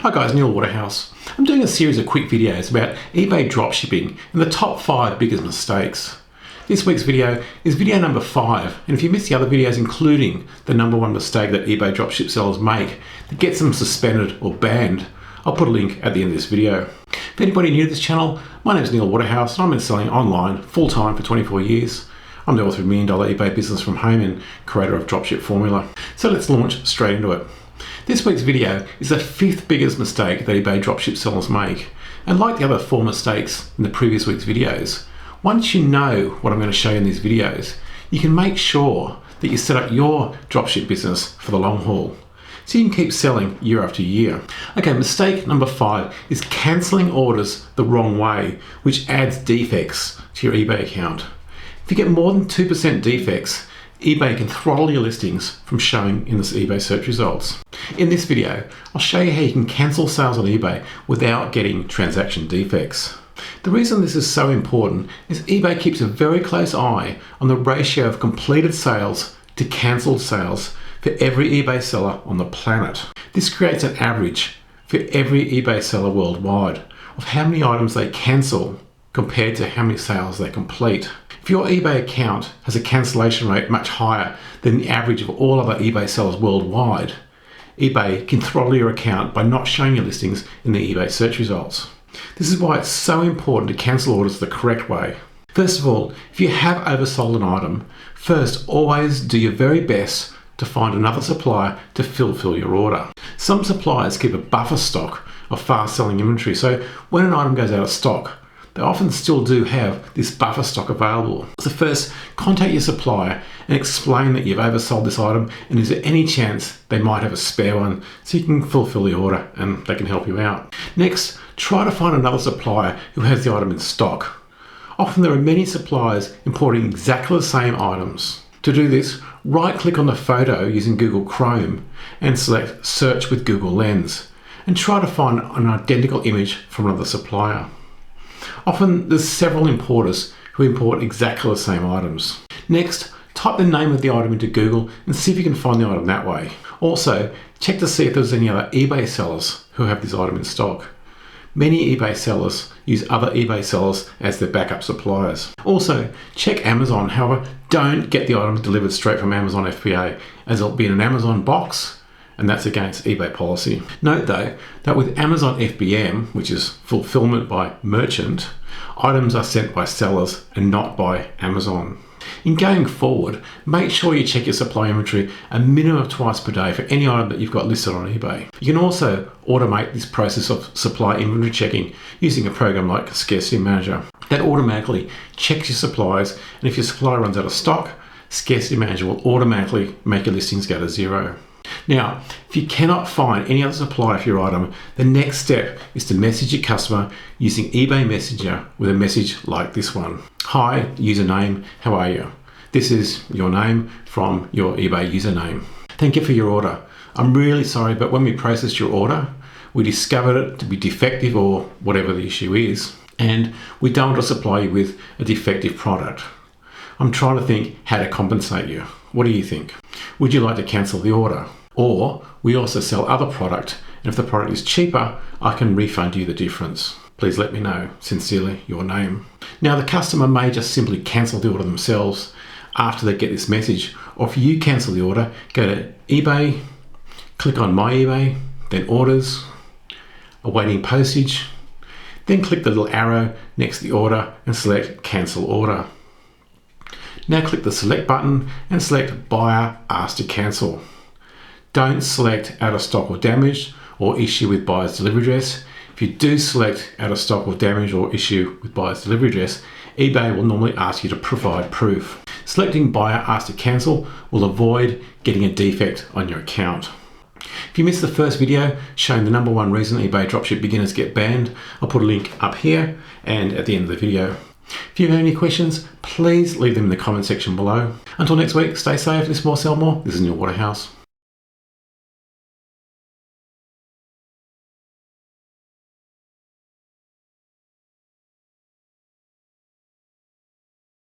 Hi guys, Neil Waterhouse. I'm doing a series of quick videos about eBay dropshipping and the top 5 biggest mistakes. This week's video is video number 5, and if you missed the other videos including the number 1 mistake that eBay dropship sellers make that gets them suspended or banned, I'll put a link at the end of this video. If anybody new to this channel, my name is Neil Waterhouse and I've been selling online full-time for 24 years. I'm the author of $1 Million eBay Business from Home and creator of Dropship Formula. So let's launch straight into it. This week's video is the 5th biggest mistake that eBay dropship sellers make. And like the other 4 mistakes in the previous week's videos, once you know what I'm going to show you in these videos, you can make sure that you set up your dropship business for the long haul, so you can keep selling year after year. Okay, mistake number 5 is cancelling orders the wrong way, which adds defects to your eBay account. If you get more than 2% defects, eBay can throttle your listings from showing in this eBay search results. In this video, I'll show you how you can cancel sales on eBay without getting transaction defects. The reason this is so important is eBay keeps a very close eye on the ratio of completed sales to cancelled sales for every eBay seller on the planet. This creates an average for every eBay seller worldwide of how many items they cancel compared to how many sales they complete. If your eBay account has a cancellation rate much higher than the average of all other eBay sellers worldwide, eBay can throttle your account by not showing your listings in the eBay search results. This is why it's so important to cancel orders the correct way. First of all, if you have oversold an item, first always do your very best to find another supplier to fulfill your order. Some suppliers keep a buffer stock of fast-selling inventory, so when an item goes out of stock, they often still do have this buffer stock available. So first, contact your supplier and explain that you've oversold this item and is there any chance they might have a spare one so you can fulfill the order and they can help you out. Next, try to find another supplier who has the item in stock. Often there are many suppliers importing exactly the same items. To do this, right-click on the photo using Google Chrome and select Search with Google Lens and try to find an identical image from another supplier. Often there's several importers who import exactly the same items. Next, type the name of the item into Google and see if you can find the item that way. Also, check to see if there's any other eBay sellers who have this item in stock. Many eBay sellers use other eBay sellers as their backup suppliers. Also, check Amazon, however, don't get the item delivered straight from Amazon FBA, as it'll be in an Amazon box, and that's against eBay policy. Note though, that with Amazon FBM, which is fulfillment by merchant, items are sent by sellers and not by Amazon. In going forward, make sure you check your supply inventory a minimum of twice per day for any item that you've got listed on eBay. You can also automate this process of supply inventory checking using a program like Scarcity Manager. That automatically checks your suppliers, and if your supplier runs out of stock, Scarcity Manager will automatically make your listings go to 0. Now, if you cannot find any other supplier for your item, the next step is to message your customer using eBay Messenger with a message like this one. Hi, username, how are you? This is your name from your eBay username. Thank you for your order. I'm really sorry, but when we processed your order, we discovered it to be defective or whatever the issue is, and we don't want to supply you with a defective product. I'm trying to think how to compensate you. What do you think? Would you like to cancel the order? Or we also sell other product, and if the product is cheaper, I can refund you the difference. Please let me know. Sincerely, your name. Now, the customer may just simply cancel the order themselves after they get this message, or if you cancel the order, go to eBay, click on My eBay, then Orders, awaiting postage, then click the little arrow next to the order and select Cancel Order. Now click the Select button and select Buyer Asked to Cancel. Don't select Out of Stock or Damaged or Issue with Buyer's Delivery Address. If you do select Out of Stock or Damaged or Issue with Buyer's Delivery Address, eBay will normally ask you to provide proof. Selecting Buyer Asked to Cancel will avoid getting a defect on your account. If you missed the first video showing the number 1 reason eBay dropship beginners get banned, I'll put a link up here and at the end of the video. If you have any questions, please leave them in the comment section below. Until next week, stay safe, list more, sell more. This is Neil Waterhouse.